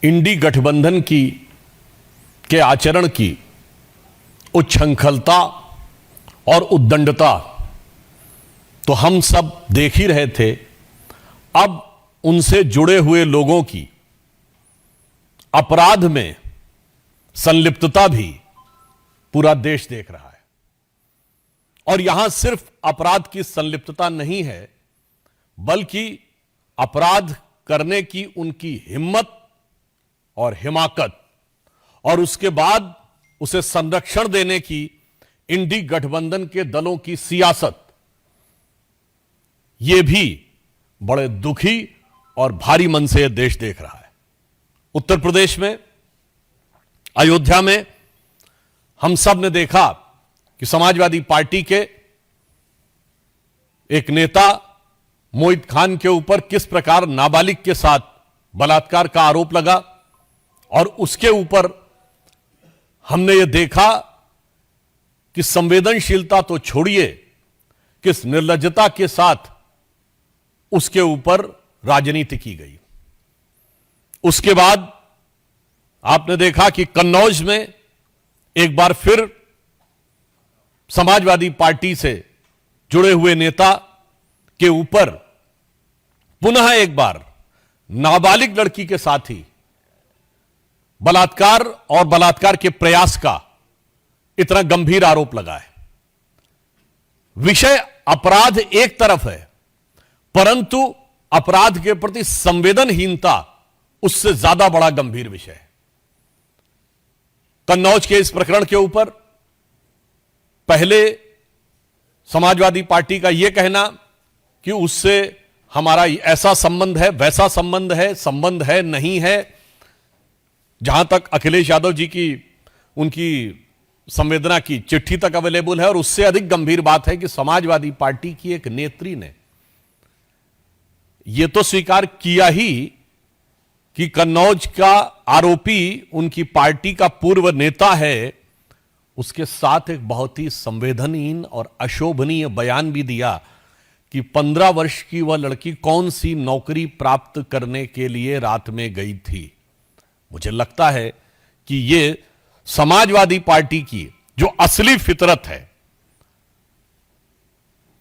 इंडी गठबंधन के आचरण की उच्छृंखलता और उद्दंडता तो हम सब देख ही रहे थे। अब उनसे जुड़े हुए लोगों की अपराध में संलिप्तता भी पूरा देश देख रहा है। और यहां सिर्फ अपराध की संलिप्तता नहीं है, बल्कि अपराध करने की उनकी हिम्मत और हिमाकत और उसके बाद उसे संरक्षण देने की इंडी गठबंधन के दलों की सियासत, यह भी बड़े दुखी और भारी मन से यह देश देख रहा है। उत्तर प्रदेश में अयोध्या में हम सब ने देखा कि समाजवादी पार्टी के एक नेता मोहित खान के ऊपर किस प्रकार नाबालिग के साथ बलात्कार का आरोप लगा और उसके ऊपर हमने यह देखा कि संवेदनशीलता तो छोड़िए, किस निर्लज्जता के साथ उसके ऊपर राजनीति की गई। उसके बाद आपने देखा कि कन्नौज में एक बार फिर समाजवादी पार्टी से जुड़े हुए नेता के ऊपर पुनः एक बार नाबालिग लड़की के साथ ही बलात्कार और बलात्कार के प्रयास का इतना गंभीर आरोप लगा है। विषय अपराध एक तरफ है, परंतु अपराध के प्रति संवेदनहीनता उससे ज्यादा बड़ा गंभीर विषय है। कन्नौज के इस प्रकरण के ऊपर पहले समाजवादी पार्टी का यह कहना कि उससे हमारा ऐसा संबंध है, वैसा संबंध है नहीं है। जहां तक अखिलेश यादव जी की उनकी संवेदना की चिट्ठी तक अवेलेबल है, और उससे अधिक गंभीर बात है कि समाजवादी पार्टी की एक नेत्री ने यह तो स्वीकार किया ही कि कन्नौज का आरोपी उनकी पार्टी का पूर्व नेता है, उसके साथ एक बहुत ही संवेदनहीन और अशोभनीय बयान भी दिया कि 15 वर्ष की वह लड़की कौन सी नौकरी प्राप्त करने के लिए रात में गई थी। मुझे लगता है कि यह समाजवादी पार्टी की जो असली फितरत है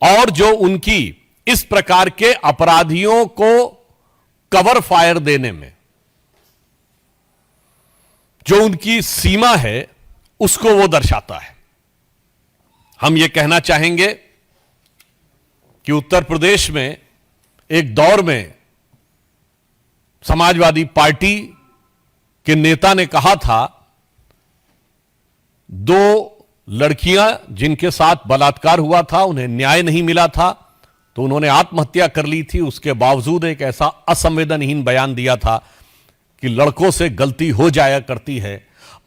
और जो उनकी इस प्रकार के अपराधियों को कवर फायर देने में जो उनकी सीमा है, उसको वो दर्शाता है। हम ये कहना चाहेंगे कि उत्तर प्रदेश में एक दौर में समाजवादी पार्टी के नेता ने कहा था, 2 लड़कियां जिनके साथ बलात्कार हुआ था उन्हें न्याय नहीं मिला था, तो उन्होंने आत्महत्या कर ली थी। उसके बावजूद एक ऐसा असंवेदनहीन बयान दिया था कि लड़कों से गलती हो जाया करती है।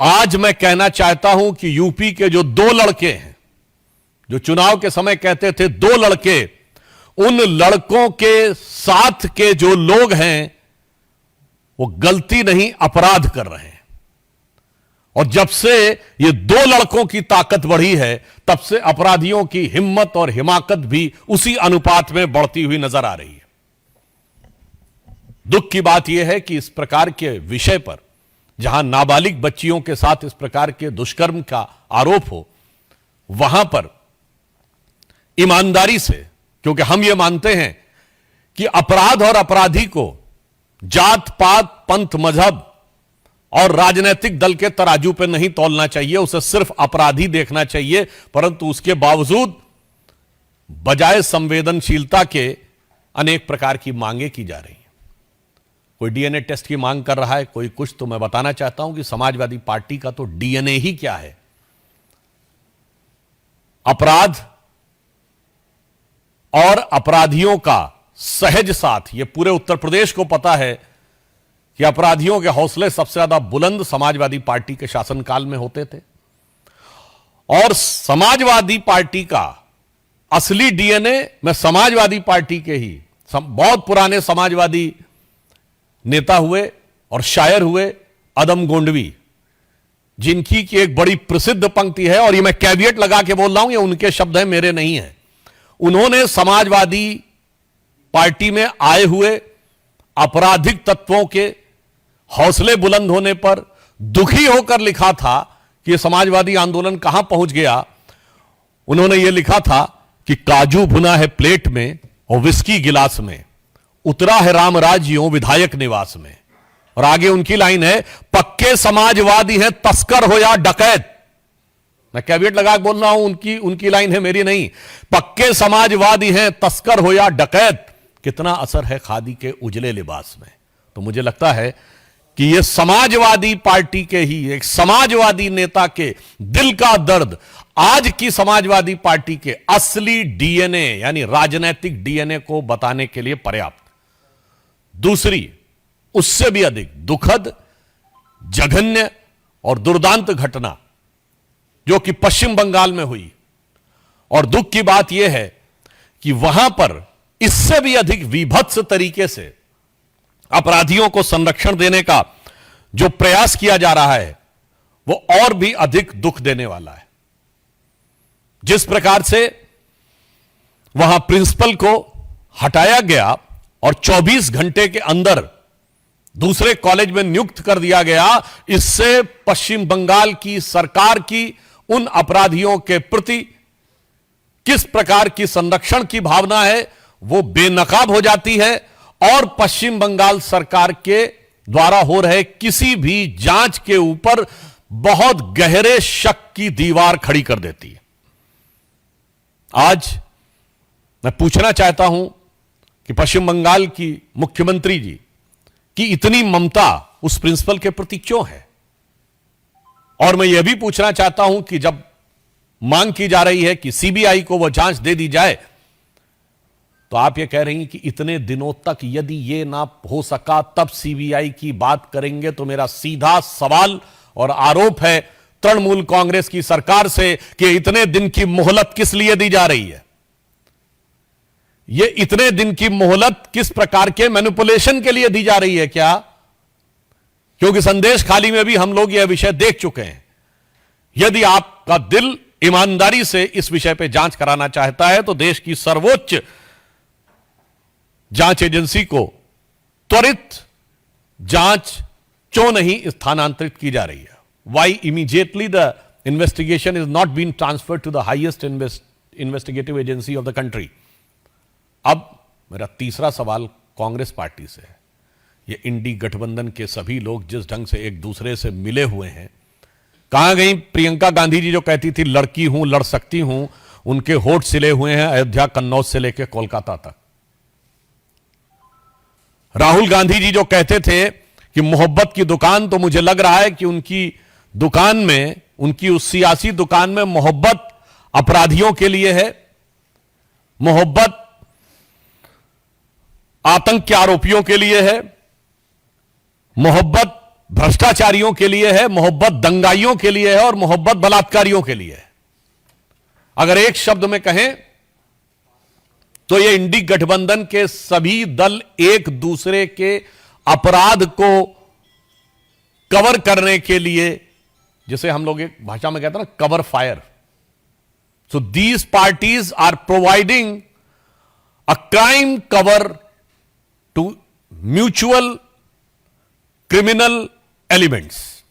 आज मैं कहना चाहता हूं कि यूपी के जो 2 लड़के हैं, जो चुनाव के समय कहते थे 2 लड़के, उन लड़कों के साथ के जो लोग हैं वो गलती नहीं अपराध कर रहे हैं। और जब से ये 2 लड़कों की ताकत बढ़ी है, तब से अपराधियों की हिम्मत और हिमाकत भी उसी अनुपात में बढ़ती हुई नजर आ रही है। दुख की बात यह है कि इस प्रकार के विषय पर, जहां नाबालिग बच्चियों के साथ इस प्रकार के दुष्कर्म का आरोप हो, वहां पर ईमानदारी से, क्योंकि हम यह मानते हैं कि अपराध और अपराधी को जात पात, पंथ, मजहब और राजनीतिक दल के तराजू पर नहीं तौलना चाहिए, उसे सिर्फ अपराधी देखना चाहिए। परंतु उसके बावजूद बजाय संवेदनशीलता के अनेक प्रकार की मांगे की जा रही हैं। कोई डीएनए टेस्ट की मांग कर रहा है, कोई कुछ। तो मैं बताना चाहता हूं कि समाजवादी पार्टी का तो डीएनए ही क्या है। अपराध और अपराधियों का सहज साथ, यह पूरे उत्तर प्रदेश को पता है कि अपराधियों के हौसले सबसे ज्यादा बुलंद समाजवादी पार्टी के शासनकाल में होते थे। और समाजवादी पार्टी का असली डीएनए, मैं समाजवादी पार्टी के ही बहुत पुराने समाजवादी नेता हुए और शायर हुए अदम गोंडवी, जिनकी की एक बड़ी प्रसिद्ध पंक्ति है, और ये मैं कैविएट लगा के बोल रहा हूं, ये उनके शब्द हैं, मेरे नहीं हैं। उन्होंने समाजवादी पार्टी में आए हुए आपराधिक तत्वों के हौसले बुलंद होने पर दुखी होकर लिखा था कि यह समाजवादी आंदोलन कहां पहुंच गया। उन्होंने यह लिखा था कि काजू भुना है प्लेट में और विस्की गिलास में, उतरा है रामराज यूं विधायक निवास में। और आगे उनकी लाइन है, पक्के समाजवादी हैं तस्कर हो या डकैत। मैं कैविएट लगा के बोल रहा हूं, उनकी लाइन है, मेरी नहीं। पक्के समाजवादी हैं तस्कर हो या डकैत, कितना असर है खादी के उजले लिबास में। तो मुझे लगता है कि यह समाजवादी पार्टी के ही एक समाजवादी नेता के दिल का दर्द आज की समाजवादी पार्टी के असली डीएनए यानी राजनीतिक डीएनए को बताने के लिए पर्याप्त। दूसरी, उससे भी अधिक दुखद, जघन्य और दुर्दांत घटना जो कि पश्चिम बंगाल में हुई, और दुख की बात यह है कि वहां पर इससे भी अधिक विभत्स तरीके से अपराधियों को संरक्षण देने का जो प्रयास किया जा रहा है वो और भी अधिक दुख देने वाला है। जिस प्रकार से वहां प्रिंसिपल को हटाया गया और 24 घंटे के अंदर दूसरे कॉलेज में नियुक्त कर दिया गया, इससे पश्चिम बंगाल की सरकार की उन अपराधियों के प्रति किस प्रकार की संरक्षण की भावना है वो बेनकाब हो जाती है, और पश्चिम बंगाल सरकार के द्वारा हो रहे किसी भी जांच के ऊपर बहुत गहरे शक की दीवार खड़ी कर देती है। आज मैं पूछना चाहता हूं कि पश्चिम बंगाल की मुख्यमंत्री जी की इतनी ममता उस प्रिंसिपल के प्रति क्यों है, और मैं यह भी पूछना चाहता हूं कि जब मांग की जा रही है कि सीबीआई को वह जांच दे दी जाए, तो आप यह कह रही हैं कि इतने दिनों तक यदि यह ना हो सका तब सीबीआई की बात करेंगे। तो मेरा सीधा सवाल और आरोप है तृणमूल कांग्रेस की सरकार से कि इतने दिन की मोहलत किस लिए दी जा रही है। यह इतने दिन की मोहलत किस प्रकार के मैनिपुलेशन के लिए दी जा रही है क्या? क्योंकि संदेश खाली में भी हम लोग यह विषय देख चुके हैं। यदि आपका दिल ईमानदारी से इस विषय पर जांच कराना चाहता है तो देश की सर्वोच्च जांच एजेंसी को त्वरित जांच क्यों नहीं स्थानांतरित की जा रही है? Why immediately the investigation is not being transferred to the highest investigative agency of the country? अब मेरा तीसरा सवाल कांग्रेस पार्टी से है। ये इंडी गठबंधन के सभी लोग जिस ढंग से एक दूसरे से मिले हुए हैं, कहां गई प्रियंका गांधी जी जो कहती थी लड़की हूं लड़ सकती हूं, उनके होठ सिले हुए हैं अयोध्या कन्नौज से लेकर कोलकाता तक। राहुल गांधी जी जो कहते थे कि मोहब्बत की दुकान, तो मुझे लग रहा है कि उनकी दुकान में, उनकी उस सियासी दुकान में मोहब्बत अपराधियों के लिए है, मोहब्बत आतंक के आरोपियों के लिए है, मोहब्बत भ्रष्टाचारियों के लिए है, मोहब्बत दंगाइयों के लिए है और मोहब्बत बलात्कारियों के लिए है। अगर एक शब्द में कहें तो ये इंडी गठबंधन के सभी दल एक दूसरे के अपराध को कवर करने के लिए, जिसे हम लोग एक भाषा में कहते हैं ना, cover fire. So these parties are providing a crime cover to mutual criminal elements,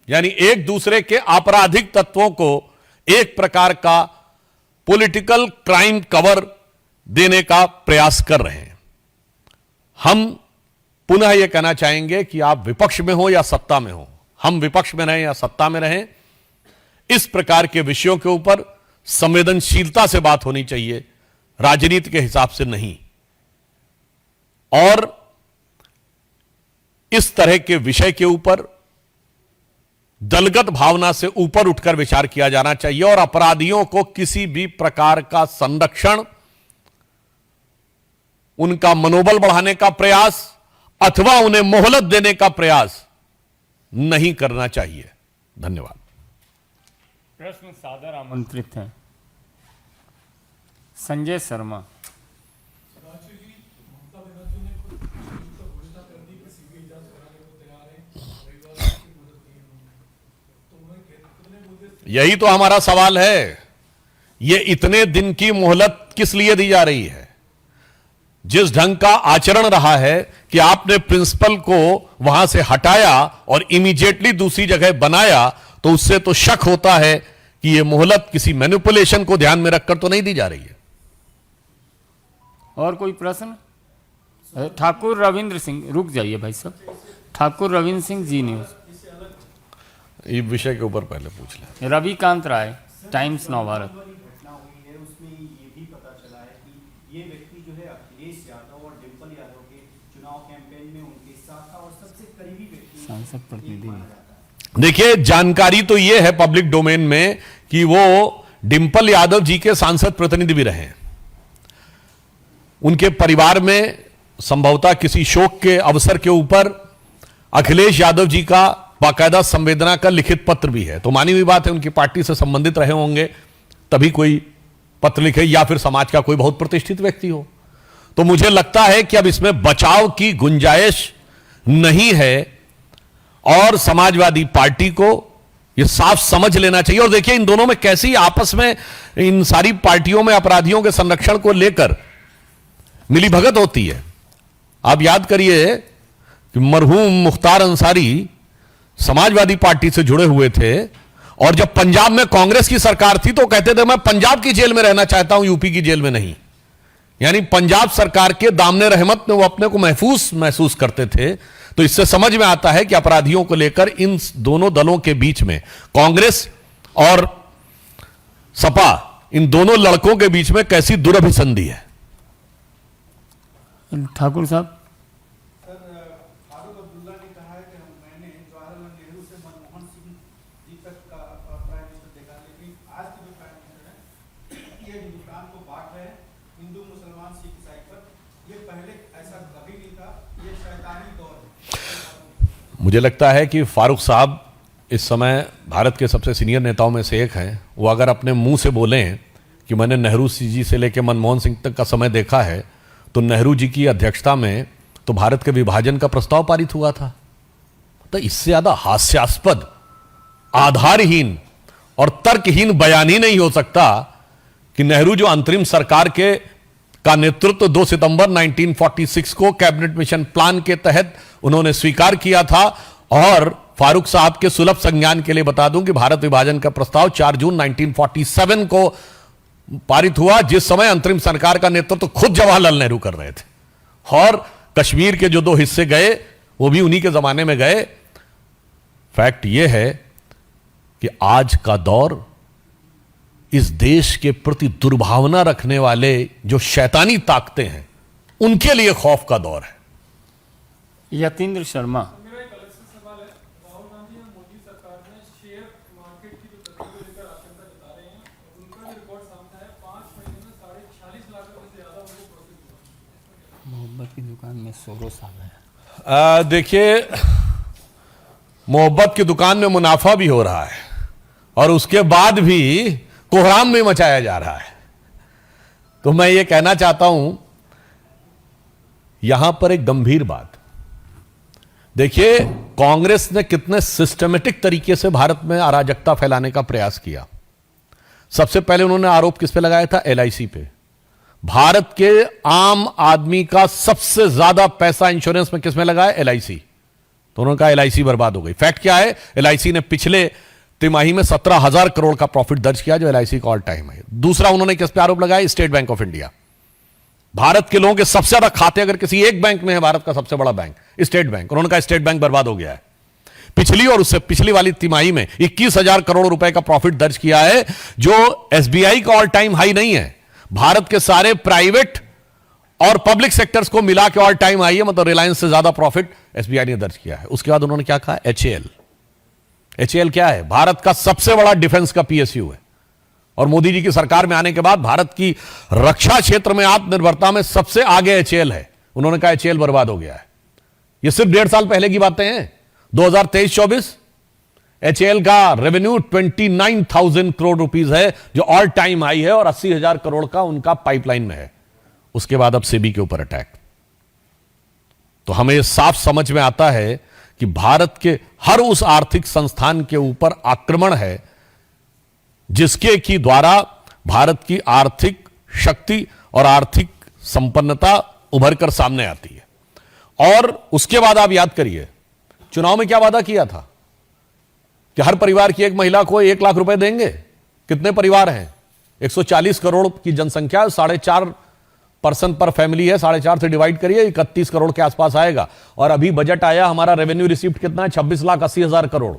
यानी एक दूसरे के आपराधिक तत्वों को एक प्रकार का पॉलिटिकल क्राइम कवर देने का प्रयास कर रहे हैं। हम पुनः यह कहना चाहेंगे कि आप विपक्ष में हो या सत्ता में हो, हम विपक्ष में रहें या सत्ता में रहें, इस प्रकार के विषयों के ऊपर संवेदनशीलता से बात होनी चाहिए, राजनीति के हिसाब से नहीं। और इस तरह के विषय के ऊपर दलगत भावना से ऊपर उठकर विचार किया जाना चाहिए और अपराधियों को किसी भी प्रकार का संरक्षण, उनका मनोबल बढ़ाने का प्रयास अथवा उन्हें मोहलत देने का प्रयास नहीं करना चाहिए। धन्यवाद। प्रश्न सादर आमंत्रित हैं संजय शर्मा। यही तो हमारा सवाल है, ये इतने दिन की मोहलत किस लिए दी जा रही है? जिस ढंग का आचरण रहा है कि आपने प्रिंसिपल को वहां से हटाया और इमीडिएटली दूसरी जगह बनाया, तो उससे तो शक होता है कि यह मोहलत किसी मैनिपुलेशन को ध्यान में रखकर तो नहीं दी जा रही है। और कोई प्रश्न? ठाकुर रविंद्र सिंह, रुक जाइए भाई साहब। ठाकुर रविंद्र सिंह, जी न्यूज। ये विषय के ऊपर पहले पूछ लें। रविकांत राय, टाइम्स नव भारत। घटना हुई है उसमें ये भी पता चला है कि ये व्यक्ति जो है अखिलेश यादव और डिंपल यादव के चुनाव कैंपेन में उनके साथ था और सबसे करीबी व्यक्ति सांसद प्रतिनिधि। माना जाता है। देखिए, जानकारी तो यह है पब्लिक डोमेन में कि वो डिंपल यादव जी के सांसद प्रतिनिधि भी रहे हैं। उनके परिवार में संभवतः किसी शोक के अवसर के ऊपर अखिलेश यादव जी का बाकायदा संवेदना का लिखित पत्र भी है। तो मानी हुई बात है उनकी पार्टी से संबंधित रहे होंगे तभी कोई पत्र लिखे, या फिर समाज का कोई बहुत प्रतिष्ठित व्यक्ति हो। तो मुझे लगता है कि अब इसमें बचाव की गुंजाइश नहीं है और समाजवादी पार्टी को यह साफ समझ लेना चाहिए। और देखिए, इन दोनों में कैसी आपस में, इन सारी पार्टियों में अपराधियों के संरक्षण को लेकर मिलीभगत होती है। आप याद करिए कि मरहूम मुख्तार अंसारी समाजवादी पार्टी से जुड़े हुए थे और जब पंजाब में कांग्रेस की सरकार थी तो कहते थे मैं पंजाब की जेल में रहना चाहता हूं, यूपी की जेल में नहीं। यानी पंजाब सरकार के दामने रहमत में वो अपने को महसूस करते थे। तो इससे समझ में आता है कि अपराधियों को लेकर इन दोनों दलों के बीच में, कांग्रेस और सपा, इन दोनों लड़कों के बीच में कैसी दुरभिसंधि है। ठाकुर साहब, सर, फारूक अब्दुल्ला ने कहा है कि मैंने जवाहरलाल नेहरू से मनमोहन सिंह जी तक का प्राइम मिनिस्टर देखा, लेकिन आज के जो प्राइम मिनिस्टर हैं ये हिंदुस्तान को बांट रहे हैं हिंदू मुसलमान सिख ईसाई पर। ये पहले ऐसा कभी नहीं था, ये शैतानी दौर है। मुझे लगता है कि फारूक साहब इस समय भारत के सबसे सीनियर नेताओं में से एक हैं। वो अगर अपने मुंह से बोलें कि मैंने नेहरू जी से लेकर मनमोहन सिंह तक का समय देखा है, तो नेहरू जी की अध्यक्षता में तो भारत के विभाजन का प्रस्ताव पारित हुआ था। तो इससे ज्यादा हास्यास्पद, आधारहीन और तर्कहीन बयान ही नहीं हो सकता कि नेहरू जो अंतरिम सरकार का नेतृत्व 2 सितंबर 1946 को कैबिनेट मिशन प्लान के तहत उन्होंने स्वीकार किया था। और फारूक साहब के सुलभ संज्ञान के लिए बता दूं कि भारत विभाजन का प्रस्ताव 4 जून 1947 को पारित हुआ, जिस समय अंतरिम सरकार का नेतृत्व खुद जवाहरलाल नेहरू कर रहे थे। और कश्मीर के जो 2 हिस्से गए वो भी उन्हीं के जमाने में गए। फैक्ट यह है कि आज का दौर इस देश के प्रति दुर्भावना रखने वाले जो शैतानी ताकतें हैं उनके लिए खौफ का दौर है। यतीन्द्र शर्मा। मेरा एक अलग से सवाल है। राहुल गांधी और मोदी सरकार ने शेयर मार्केट की जो तस्वीर को लेकर आशंका जता रहे हैं, उनका जो रिकॉर्ड सामने है 5 महीने में 46.5 लाख रुपए से ज्यादा उनको प्रॉफिट हुआ। मोहब्बत की दुकान में सोरो साहब है। देखिए, मोहब्बत की दुकान में मुनाफा भी हो रहा है और उसके बाद भी कोहराम भी मचाया जा रहा है। तो मैं ये कहना चाहता हूं यहां पर एक गंभीर बात। देखिए, कांग्रेस ने कितने सिस्टमेटिक तरीके से भारत में अराजकता फैलाने का प्रयास किया। सबसे पहले उन्होंने आरोप किस पे लगाया था? एलआईसी पे। भारत के आम आदमी का सबसे ज्यादा पैसा इंश्योरेंस में किस में लगा है? एलआईसी। तो उन्होंने कहा एलआईसी बर्बाद हो गई। फैक्ट क्या है? एलआईसी ने पिछले तिमाही में 17,000 करोड़ का प्रॉफिट दर्ज किया, जो एलआईसी का ऑल टाइम है। दूसरा उन्होंने किस पे आरोप लगाया? State bank of India. Bharat के लोगों के सबसे ज्यादा खाते अगर किसी एक बैंक में है, भारत का सबसे बड़ा बैंक स्टेट बैंक। उन्होंने कहा स्टेट बैंक बर्बाद हो गया है। पिछली और उससे पिछली वाली तिमाही में 21,000 करोड़ रुपए का प्रॉफिट दर्ज किया है, जो एसबीआई का ऑल टाइम हाई नहीं है। भारत के सारे प्राइवेट और पब्लिक सेक्टर्स को मिला के ऑल टाइम हाई है, मतलब रिलायंस से ज्यादा प्रॉफिट एसबीआई ने दर्ज किया है। उसके बाद उन्होंने क्या कहा? एचएएल क्या है? भारत का सबसे बड़ा डिफेंस का पीएसयू है। और मोदी जी की सरकार में आने के बाद भारत की रक्षा क्षेत्र में आत्मनिर्भरता में सबसे आगे एचएएल है। उन्होंने कहा एचएएल बर्बाद हो गया है। यह सिर्फ 1.5 साल पहले की बातें हैं। 2023-24 एचएएल का रेवेन्यू 29,000 करोड़ रुपीस है, जो ऑल टाइम हाई है, और 80,000 करोड़ का उनका पाइपलाइन में है। उसके बाद अब सेबी के ऊपर अटैक। तो हमें साफ समझ में आता है कि भारत के हर उस आर्थिक संस्थान के ऊपर आक्रमण है जिसके की द्वारा भारत की आर्थिक शक्ति और आर्थिक संपन्नता उभर कर सामने आती है। और उसके बाद आप याद करिए, चुनाव में क्या वादा किया था कि हर परिवार की एक महिला को 1 लाख रुपए देंगे। कितने परिवार हैं? 140 करोड़ की जनसंख्या, 4.5 पर्सन पर फैमिली है, 4.5 से डिवाइड करिए, 31 करोड़ के आसपास आएगा। और अभी बजट आया, हमारा रेवेन्यू रिसीप्ट कितना है? 26,80,000 करोड़,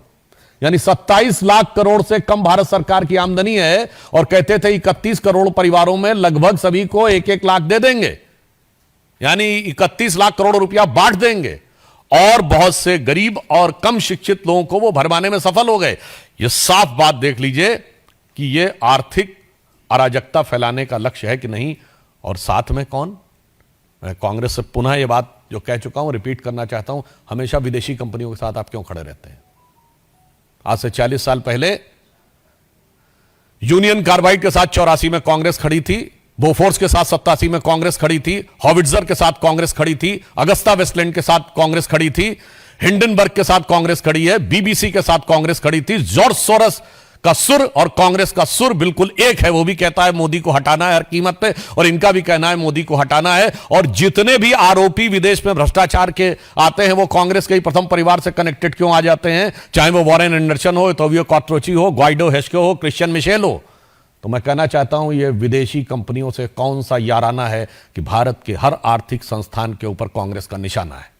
यानी 27 लाख करोड़ से कम भारत सरकार की आमदनी है। और कहते थे 31 करोड़ परिवारों में लगभग सभी को 1-1 लाख दे देंगे, यानी 31 लाख करोड़ रुपया बांट देंगे। और बहुत से गरीब और कम शिक्षित लोगों को वो भरमाने में सफल हो गए। ये साफ बात देख लीजिए कि ये आर्थिक अराजकता फैलाने का लक्ष्य है कि नहीं। और साथ में कौन? मैं कांग्रेस से पुनः ये बात जो कह चुका हूं रिपीट करना चाहता हूं, हमेशा विदेशी कंपनियों के साथ आप क्यों खड़े रहते हैं? आज से 40 साल पहले यूनियन कार्बाइड के साथ 84 में कांग्रेस खड़ी थी, बोफोर्स के साथ 87 में कांग्रेस खड़ी थी, हॉविट्जर के साथ कांग्रेस खड़ी थी, अगस्ता वेस्टलैंड के साथ कांग्रेस खड़ी थी, हिंडनबर्ग के साथ कांग्रेस खड़ी है, बीबीसी के साथ कांग्रेस खड़ी थी। जॉर्ज सोरस का सुर और कांग्रेस का सुर बिल्कुल एक है। वो भी कहता है मोदी को हटाना है हर कीमत पे, और इनका भी कहना है मोदी को हटाना है। और जितने भी आरोपी विदेश में भ्रष्टाचार के आते हैं वो कांग्रेस के ही प्रथम परिवार से कनेक्टेड क्यों आ जाते हैं? चाहे वो वॉरेन एंडरसन हो, टोबियो कॉट्रोची हो, ग्वाइडो हेस्के हो, क्रिश्चियन मिशेल हो। तो मैं कहना चाहता हूं ये विदेशी कंपनियों से कौन सा याराना है कि भारत के हर आर्थिक संस्थान के ऊपर कांग्रेस का निशाना है।